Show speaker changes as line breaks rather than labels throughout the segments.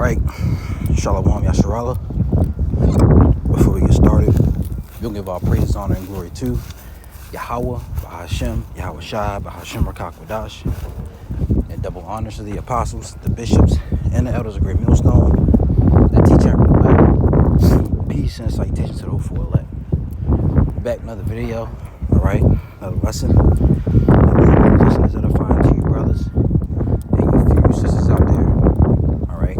right, Shalom Yasharallah. Before we get started, we'll give our praises, honor, and glory to Yahweh, Bahashem, Yahweh Shai, Bahashem Rakak Wadash, and double honors to the apostles, the bishops, and the elders of Great Millstone that teach and reflect peace and citation to the hopeful elect. Back another video, all right, another lesson. This is edifying to you brothers and you few sisters out there. All right.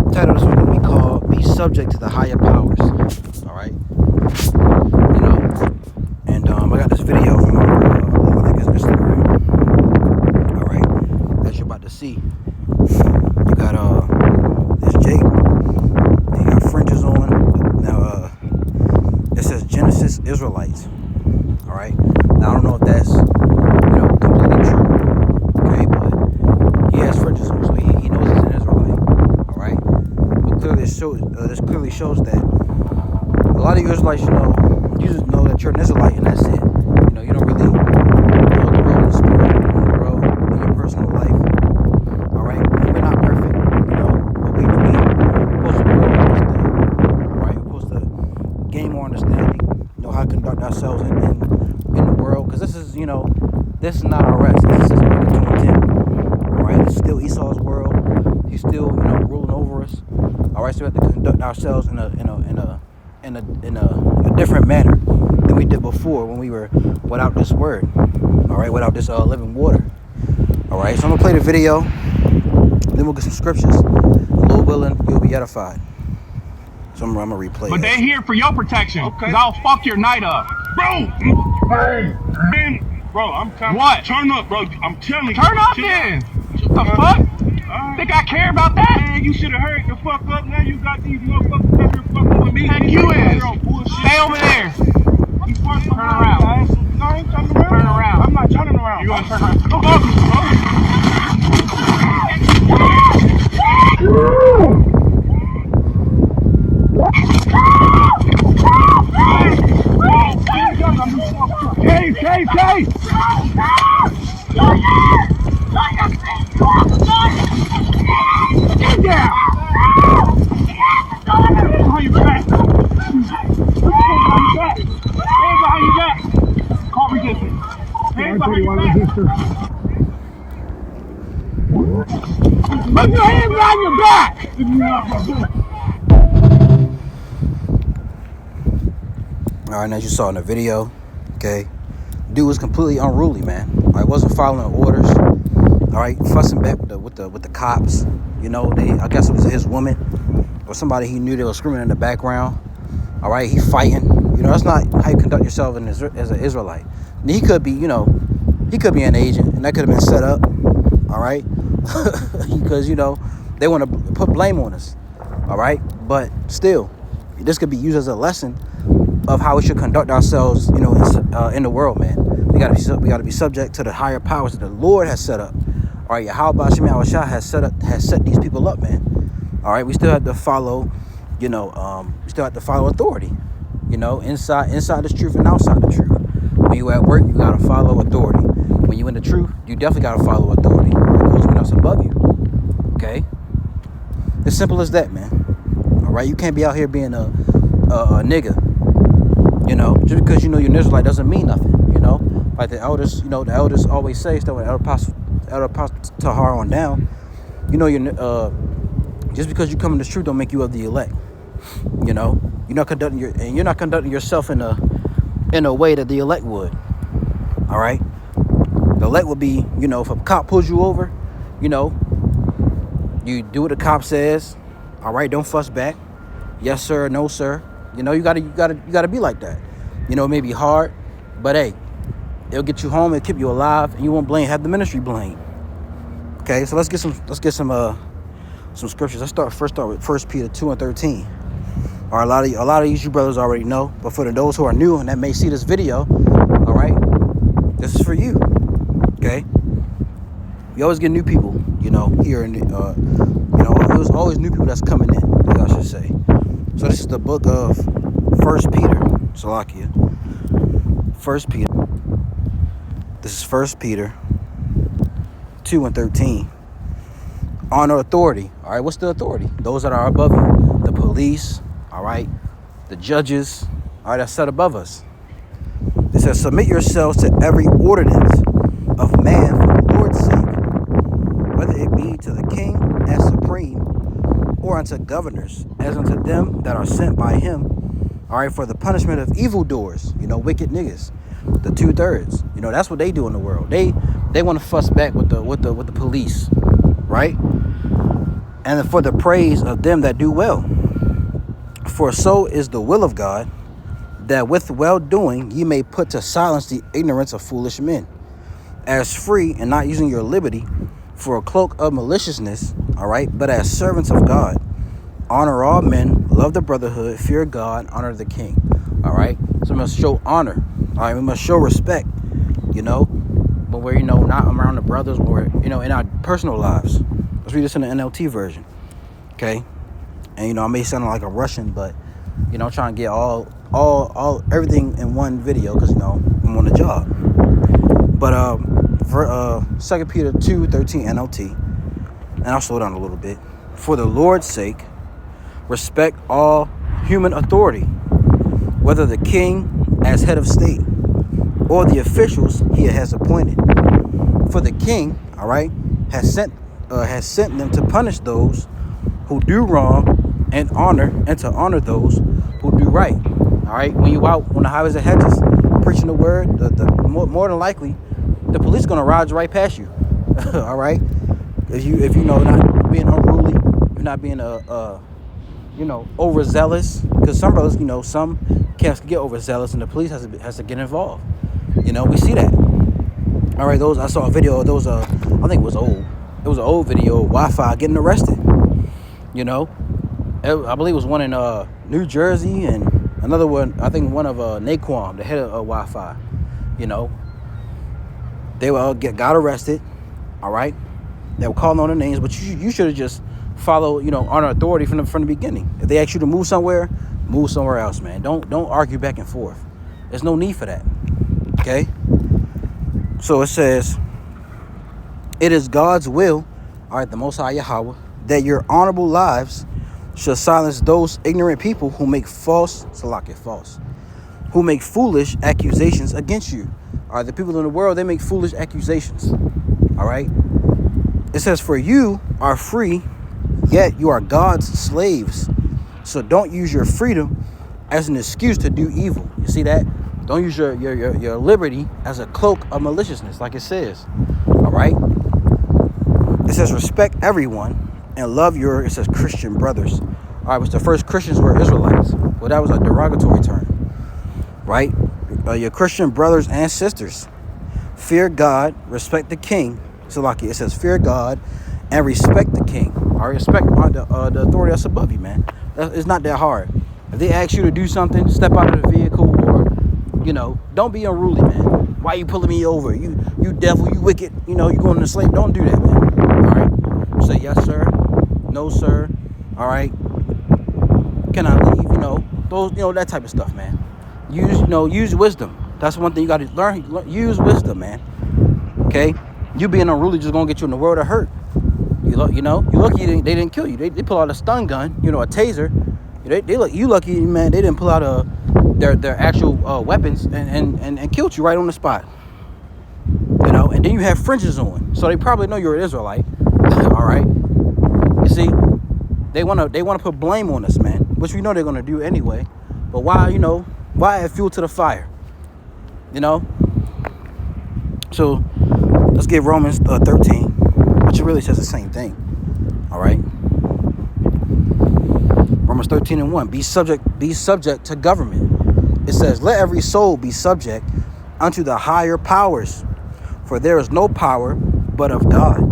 The title of this one's gonna be called "Be Subject to the Higher Powers." All right. You know, and I got this video from I think it's Instagram. All right, that you're about to see. You got this Jake. He got fringes on. Now it says Genesis Israelites. All right. Now I don't know if that's completely true. Okay, but he has fringes on, so he knows he's an Israelite. All right. But clearly this clearly shows that a lot of you Israelites, you just know that you're an Israelite and that's it. You don't really grow in the spirit, you don't grow in your personal life. All right, we're not perfect, but we supposed to grow in this thing. All right, we're supposed to gain more understanding, how to conduct ourselves in the world, because this is not our rest. This is Mecca 2010. All right, it's still Esau's world. He's still ruling over us. All right, so we have to conduct ourselves in a different manner than we did before when we were without this word. All right, without this living water. All right, so I'm gonna play the video, then we'll get some scriptures. Lord willing, you'll be edified. So I'm gonna replay.
But they're here for your protection. Okay. Cause I'll fuck your night up, bro.
Hey, man, bro, I'm coming.
What?
Turn up, bro. I'm telling you.
Turn up then. What the fuck? Think I care about that?
Man, you should have heard the fuck up. Now you got these motherfuckers up here fucking with me.
Heck, you is. Stay over there. Turn around.
No, I ain't turning around.
Turn around.
I'm not turning around.
You gonna turn around?
Go. Hey! Get down! Behind your back! Hands behind your back! Call resistance! Hands behind your back! Put your hands behind your back!
All right, as you saw in the video, okay, dude was completely unruly, man. I wasn't following orders. All right, fussing back with the cops. I guess it was his woman or somebody he knew they were screaming in the background. All right, he fighting. That's not how you conduct yourself as an Israelite. And he could be, he could be an agent, and that could have been set up. All right, because they want to put blame on us. All right, but still, this could be used as a lesson of how we should conduct ourselves, in the world, man. We gotta be subject to the higher powers that the Lord has set up. All right, Yahweh Hashem Yahweh Shai has set these people up, man. All right, we still have to follow, we still have to follow authority, inside the truth and outside the truth. When you at work, you gotta follow authority. When you in the truth, you definitely gotta follow authority. Right? Those that's above you. Okay, as simple as that, man. All right, you can't be out here being a nigga. Just because you're an Israelite doesn't mean nothing. Like the elders, the elders always say, so when Elder Apostle Tahar on down, just because you come in the truth don't make you of the elect. You're not conducting yourself in a way that the elect would. All right, the elect would be, if a cop pulls you over, you do what the cop says. All right, don't fuss back. Yes sir, no sir. You gotta be like that. It may be hard, but hey, it'll get you home, it'll keep you alive, and you won't have the ministry blame. Okay, so let's get some scriptures. Let's start with 1 Peter 2:13. All right, a lot of you brothers already know, but for those who are new and that may see this video, all right, this is for you. Okay, we always get new people, here in it was always new people that's coming in, I should say. So this is the book of 1 Peter, Salakia. 1 Peter. This is 1 Peter 2:13. honor authority. All right, what's the authority? Those that are above you, the police, all right, the judges, all right, that's set above us. It says, submit yourselves to every ordinance of man for the Lord's sake, whether it be to the king as supreme, or unto governors, as unto them that are sent by him, all right, for the punishment of evildoers, wicked niggas, the 2/3. That's what they do in the world. They want to fuss back with the police, right? And for the praise of them that do well. For so is the will of God, that with well-doing ye may put to silence the ignorance of foolish men, as free and not using your liberty for a cloak of maliciousness, all right, but as servants of God. Honor all men, love the brotherhood, fear God, honor the king, all right? So we must show honor, all right? We must show respect, but we're, not around the brothers, or, in our personal lives. Let's read this in the NLT version, okay? And, I may sound like a Russian, but, I'm trying to get all everything in one video because, I'm on the job. But for 2 Peter 2:13 NLT, and I'll slow down a little bit. For the Lord's sake, respect all human authority, whether the king as head of state or the officials he has appointed. For the king, all right, has sent them to punish those who do wrong and to honor those who do right. All right, when you out on the highways and hedges preaching the word, more than likely the police gonna ride right past you. All right, if you not being unruly, you're not being overzealous, because some brothers, some camps can get overzealous and the police has to get involved. We see that. All right, I saw a video of those, I think it was old. It was an old video of Wi-Fi getting arrested. I believe it was one in New Jersey and another one, I think one of Naquan, the head of Wi-Fi. They were got arrested, all right? They were calling on their names, but you should have just followed, honor authority from the beginning. If they ask you to move somewhere else, man. Don't argue back and forth. There's no need for that, okay? So it says, it is God's will, all right, the Most High Yahweh, that your honorable lives shall silence those ignorant people who make who make foolish accusations against you. All right, the people in the world, they make foolish accusations. All right. It says, for you are free, yet you are God's slaves. So don't use your freedom as an excuse to do evil. You see that? Don't use your liberty as a cloak of maliciousness, like it says. All right. It says, respect everyone and love it says Christian brothers. All right, which the first Christians were Israelites. Well, that was a derogatory term, right? Your Christian brothers and sisters. Fear God, respect the king. So like it says, fear God and respect the king. All right, respect the authority that's above you, man. It's not that hard. If they ask you to do something, step out of the vehicle, or, don't be unruly, man. Why you pulling me over? You devil, you wicked, you going to slave. Don't do that, man. All right. Say yes, sir. No, sir. All right. Can I leave? Those, that type of stuff, man. Use wisdom. That's one thing you got to learn. Use wisdom, man. Okay. You being unruly just gonna get you in the world of hurt. You lucky they didn't kill you. They pull out a stun gun, a taser. You lucky, man. They didn't pull out their actual weapons and killed you right on the spot. And then you have fringes on, so they probably know you're an Israelite. All right. You see, they wanna put blame on us, man, which we know they're gonna do anyway. But why add fuel to the fire? So let's get Romans 13, which really says the same thing. All right. Romans 13:1. Be subject to government. It says, let every soul be subject unto the higher powers, for there is no power but of God.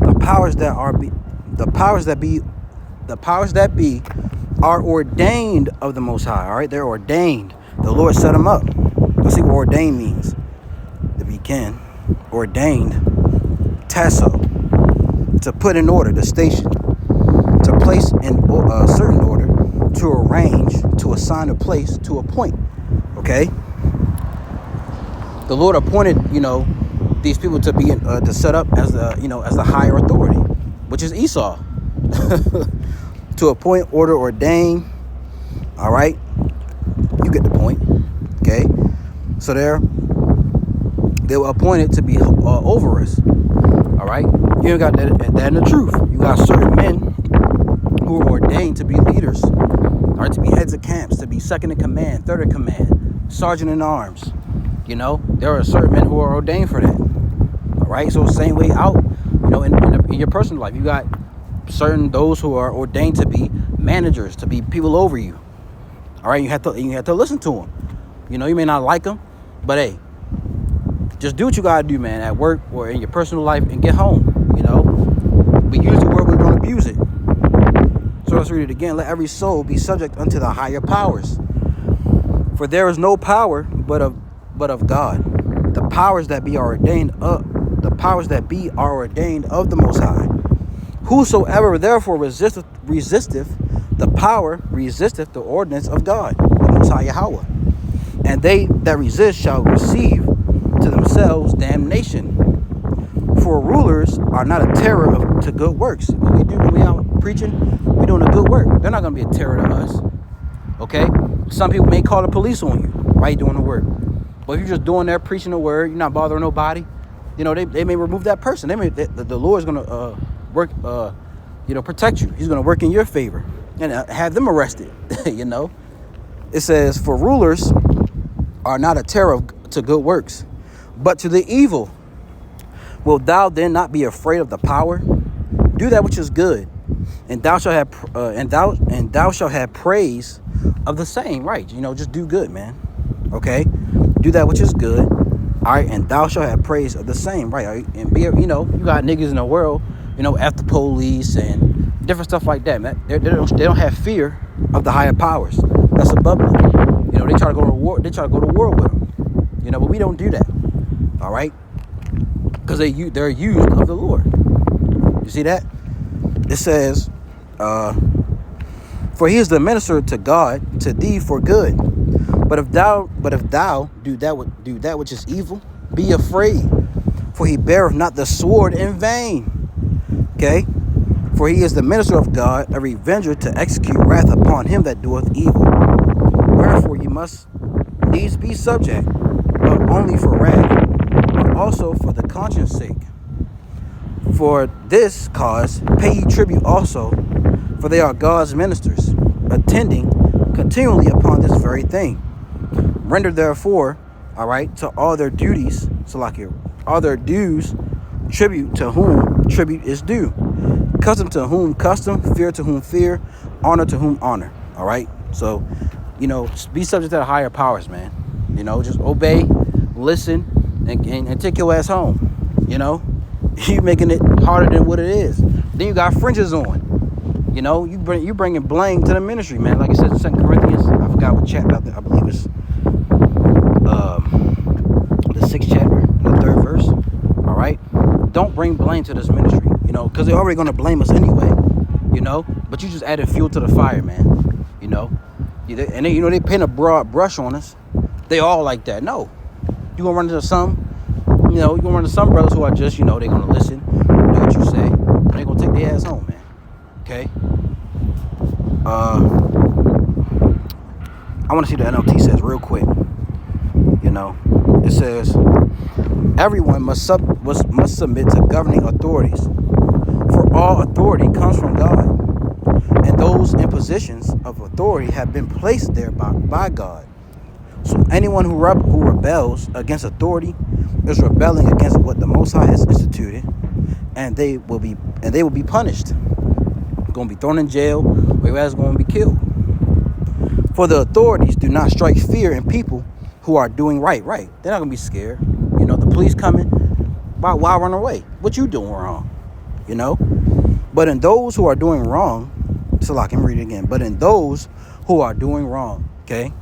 The powers that be are ordained of the Most High. All right, they're ordained. The Lord set them up. Let's see what ordained means. To begin, ordained, tasso, to put in order, the station, to place in a certain order, to arrange, to assign a place, to appoint. Okay. The Lord appointed, these people to be to set up as the higher authority. which is Esau, to appoint, order, ordain. All right, you get the point. Okay, so they were appointed to be over us. All right, you got that in the truth. You got certain men who are ordained to be leaders, all right, to be heads of camps, to be second in command, third in command, sergeant in arms. You know, there are certain men who are ordained for that. All right, so same way out. You know, in your personal life, you got those who are ordained to be managers, to be people over you. All right, you have to listen to them. You know, you may not like them, but hey, just do what you gotta do, man, at work or in your personal life, and get home. You know, we use the word, we don't abuse it. So let's read it again. Let every soul be subject unto the higher powers, for there is no power but of God. The powers that be are ordained of the Most High. Whosoever therefore resisteth the power, resisteth the ordinance of God, the Most High Yahweh. And they that resist shall receive to themselves damnation. For rulers are not a terror to good works. What we do when we out preaching, we doing a good work. They're not going to be a terror to us. Okay? Some people may call the police on you while you're doing the work. But if you're just doing there preaching the word, you're not bothering nobody, you know, they may remove that person. The Lord's going to work, protect you. He's going to work in your favor and have them arrested. You know, it says, for rulers are not a terror to good works, but to the evil. Wilt thou then not be afraid of the power? Do that which is good, and thou shalt have and thou shalt have praise of the same. Right? You know, just do good, man. Okay, do that which is good. All right, and thou shalt have praise of the same. Right? And be, you know, you got niggas in the world, you know, after police and different stuff like that. Man, they don't have fear of the higher powers. That's above them. You know, they try to go to war. They try to go to war with them. You know, but we don't do that. All right, because they're used of the Lord. You see that? It says, for he is the minister to God, to thee for good. But if thou do that which is evil, be afraid, for he beareth not the sword in vain. Okay? For he is the minister of God, a revenger to execute wrath upon him that doeth evil. Wherefore you must needs be subject, not only for wrath, but also for the conscience sake. For this cause pay ye tribute also, for they are God's ministers, attending continually upon this very thing. Render therefore, all right, to all their duties, all their dues, tribute to whom tribute is due, custom to whom custom, fear to whom fear, honor to whom honor. All right, so, you know, be subject to the higher powers, man. You know, just obey, listen, and take your ass home. You know, you making it harder than what it is. Then you got fringes on. You know, you bringing blame to the ministry, man. Like it says in 2 Corinthians, I forgot what chapter. I believe it's the 6th chapter, the 3rd verse. All right, don't bring blame to this ministry. You know, because they're already gonna blame us anyway. You know, but you just added fuel to the fire, man. You know, and they, you know, they paint a broad brush on us. They all like that. No, you gonna run into some. You know, you're gonna run into some brothers who are just, you know, they're gonna listen, do what you say, and they're gonna take their ass home, man. Okay. I want to see what the NLT says real quick. You know, it says everyone must submit to governing authorities, for all authority comes from God, and those in positions of authority have been placed there by God. So anyone who rebels against authority is rebelling against what the Most High has instituted, and they will be punished. Going to be thrown in jail, or else going to be killed. For the authorities do not strike fear in people who are doing right. They're not going to be scared. You know, the police coming, why run away? What you doing wrong? You know? But in those who are doing wrong, so I can read it again. But in those who are doing wrong, okay?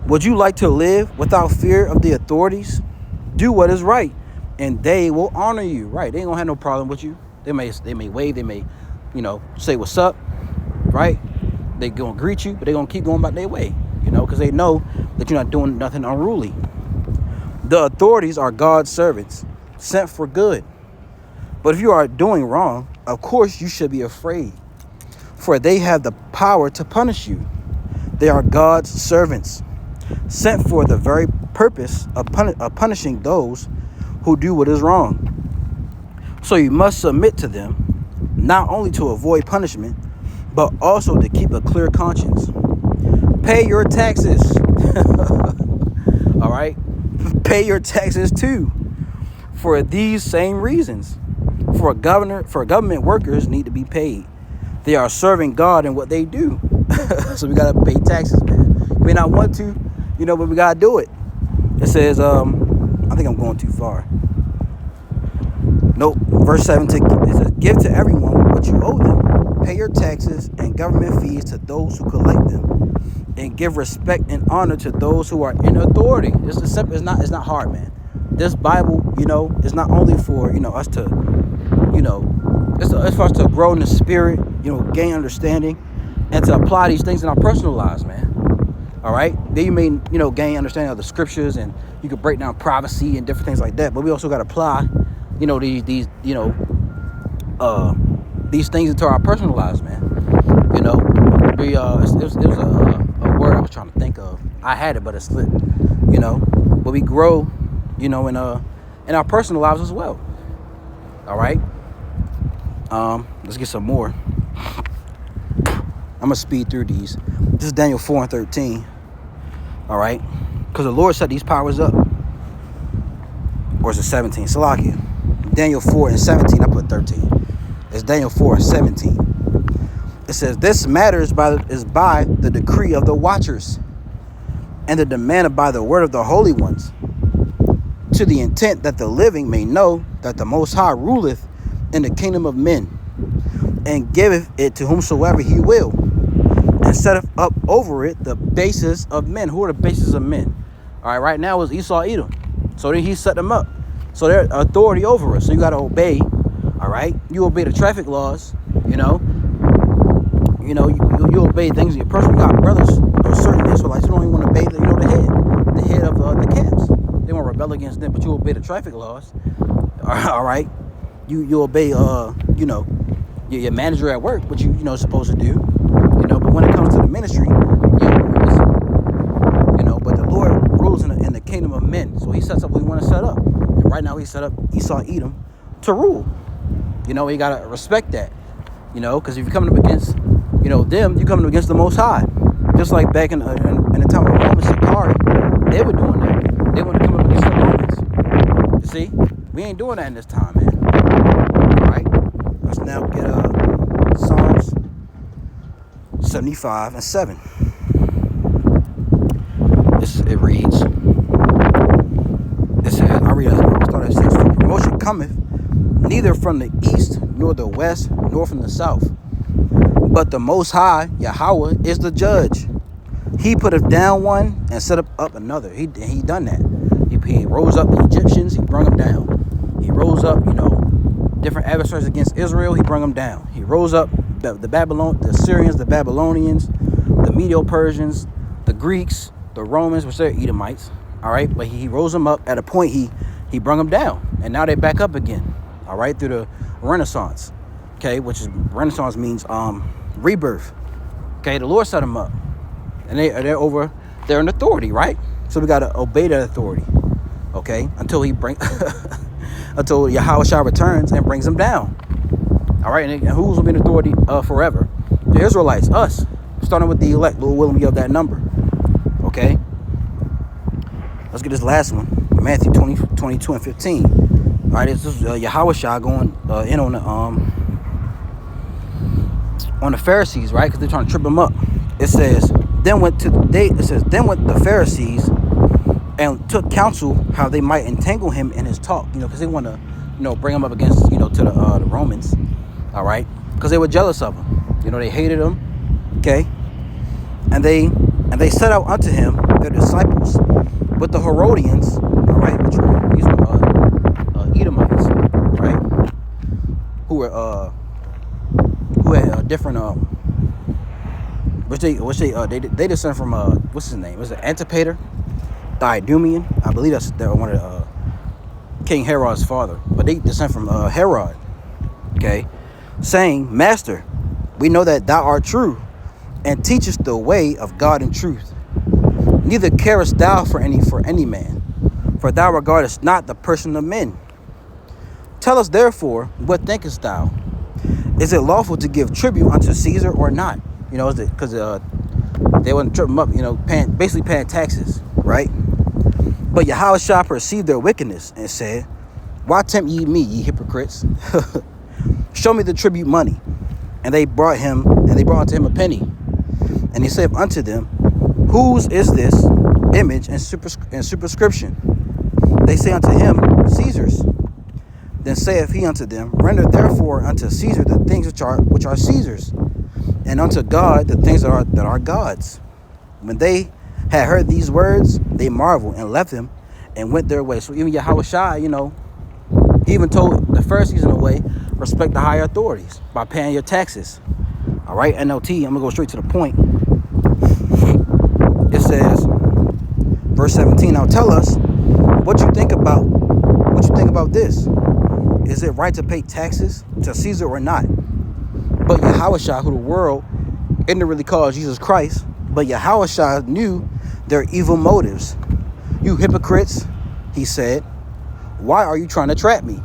Would you like to live without fear of the authorities? Do what is right, and they will honor you. Right? They ain't gonna have no problem with you. They may wave, they may, you know, say what's up, right? They gonna greet you, but they gonna keep going about their way, you know, because they know that you're not doing nothing unruly. The authorities are God's servants, sent for good. But if you are doing wrong, of course you should be afraid, for they have the power to punish you. They are God's servants, sent for the very purpose of punishing those who do what is wrong. So you must submit to them, not only to avoid punishment, but also to keep a clear conscience. Pay your taxes. All right? Pay your taxes too, for these same reasons. For government workers need to be paid. They are serving God in what they do. So we gotta pay taxes, man. You may not want to, but we gotta do it. It says, I think I'm going too far. Nope. Verse 17, it says, give to everyone what you owe them. Pay your taxes and government fees to those who collect them, and give respect and honor to those who are in authority. It's simple. It's not hard, man. This Bible, is not only for us to, it's for us to grow in the spirit, gain understanding, and to apply these things in our personal lives, man. All right. Then you may, gain understanding of the scriptures, and you can break down prophecy and different things like that. But we also got to apply, these things into our personal lives, man. It was a word I was trying to think of. I had it, but it slipped. But we grow, in our personal lives as well. All right. Let's get some more. I'm gonna speed through these. This is Daniel 4:13. All right, because the Lord set these powers up. Or is it 17? Salakia. Daniel 4:17. I put 13. It's Daniel 4:17. It says, this matter is by the decree of the watchers, and the demanded by the word of the holy ones, to the intent that the living may know that the Most High ruleth in the kingdom of men, and giveth it to whomsoever he will, and setteth up over it the bases of men. Who are the bases of men? All right, right now is Esau, Edom. So then he set them up. So they're authority over us. So you got to obey. All right, you obey the traffic laws. You obey things in your personal. You got brothers or certain Israelites who don't even want to obey the head of the camps. They want to rebel against them, but you obey the traffic laws. All right, you obey your manager at work, what you supposed to do. But when it comes to the ministry, but the Lord rules in the kingdom of men. So he sets up what he want to set up. And right now he set up Esau, Edom to rule. You gotta respect that. Because if you're coming up against them, you're coming up against the Most High. Just like back in the time of the Romans, Sakari, they were doing that. They wanted to come up against the Romans. You see, we ain't doing that in this time, man. All right, let's now get Psalms 75:7. It reads. It says, I read. Start at 6. For promotion cometh neither from the east, nor the west, nor from the south. But the Most High, Yahweh, is the judge. He putteth down one and set up another. He done that. He rose up the Egyptians. He brung them down. He rose up, different adversaries against Israel. He brung them down. He rose up the Assyrians, the Babylonians, the Medo-Persians, the Greeks, the Romans, which they're Edomites. All right, but he rose them up at a point. He brung them down, and now they're back up again. All right, through the Renaissance. Okay, which is Renaissance means rebirth. Okay, the Lord set them up, and they're in authority, right? So we gotta obey that authority. Okay, until until Yahweh returns and brings them down. All right, and who's gonna be in authority forever? The Israelites, us, starting with the elect. Lord willing, we have that number. Okay, let's get this last one. Matthew 20:22-15. All right, this is Yahweh going in on the Pharisees, right? Because they're trying to trip him up. It says, then went the Pharisees and took counsel how they might entangle him in his talk, because they want to, bring him up against, to the Romans, all right? Because they were jealous of him, they hated him, okay? And they set out unto him their disciples with the Herodians, all right, which were these Edomites, right? Who had different which they descend from what's his name? Was it Antipater, the Idumean? I believe that's one of the King Herod's father, but they descend from Herod. Okay, saying, Master, we know that thou art true, and teachest the way of God in truth. Neither carest thou for any man, for thou regardest not the person of men. Tell us therefore, what thinkest thou? Is it lawful to give tribute unto Caesar or not? You know, is it because they wouldn't trip them up, you know, basically paying taxes, right? But Yahushua perceived their wickedness and said, Why tempt ye me, ye hypocrites? Show me the tribute money. And they brought unto him a penny. And he said unto them, Whose is this image and superscription? They say unto him, Caesar's. Then saith he unto them, Render therefore unto Caesar the things which are Caesar's, and unto God the things that are God's. When they had heard these words, they marveled and left him and went their way. So even Yahushua, you know, he even told the Pharisees in a way, respect the higher authorities by paying your taxes. All right, NLT, I'm gonna go straight to the point. It says, verse 17, now tell us what you think about this. Is it right to pay taxes to Caesar or not? But Yahushua, who the world ignorantly calls Jesus Christ, but Yahushua knew their evil motives. You hypocrites, he said, why are you trying to trap me?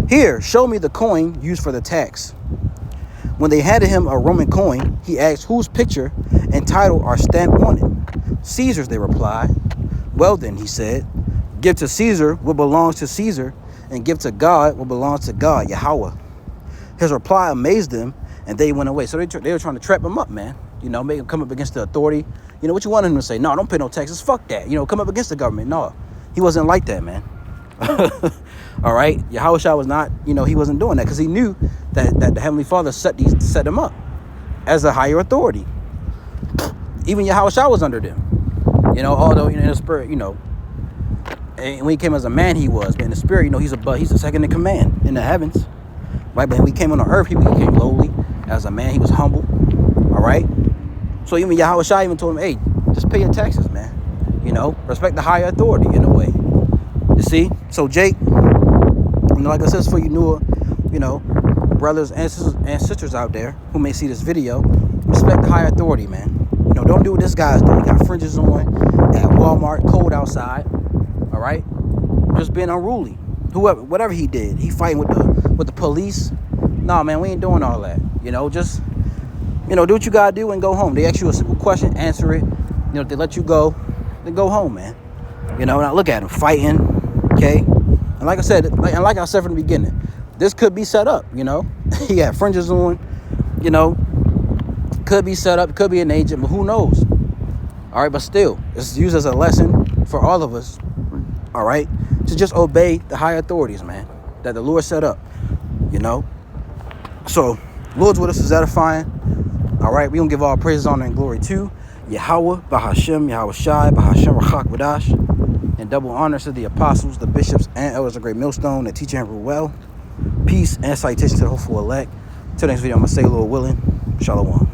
Here, show me the coin used for the tax. When they handed him a Roman coin, he asked whose picture and title are stamped on it. Caesar's, they replied. Well then, he said, give to Caesar what belongs to Caesar, and give to God what belongs to God, Yahweh. His reply amazed them, and they went away. So they were trying to trap him up, man. You know, make him come up against the authority. You know, what you wanted him to say? No, don't pay no taxes. Fuck that. You know, come up against the government. No, he wasn't like that, man. All right? Yahushua was not, you know, he wasn't doing that because he knew that the Heavenly Father set him up as a higher authority. Even Yahushua was under them. You know, although, you know, in the spirit, you know, and when he came as a man, he was. But in the spirit, you know, he's the second in command in the heavens. Right? But when he came on the earth, he became lowly. As a man, he was humble. All right? So even Yahushua even told him, hey, just pay your taxes, man. You know, respect the higher authority in a way. You see? So Jake, you know, like I said, for you newer, you know, brothers and sisters out there who may see this video, respect the higher authority, man. You know, don't do what this guy's doing. He got fringes on at Walmart, cold outside. All right, just being unruly. Whatever he did, he fighting with the police. Nah, man, we ain't doing all that. You know, just, you know, do what you gotta do and go home. They ask you a simple question, answer it. You know, if they let you go, then go home, man. You know, now look at him fighting. Okay, and like I said from the beginning, this could be set up. You know, he had fringes on. You know, could be set up, could be an agent, but who knows? All right, but still, it's used as a lesson for all of us. All right, to just obey the higher authorities, man, that the Lord set up, you know. So, Lord's with us is edifying. All right, we gonna give all praises, honor, and glory to Yahweh, Bahashem, Yahushai, Bahashem, Rachak Wadash, and double honors to the apostles, the bishops, and elders of Great Millstone that teach and rule well. Peace and citation to the hopeful elect. Till next video, I'm gonna say, Lord willing, Shalom.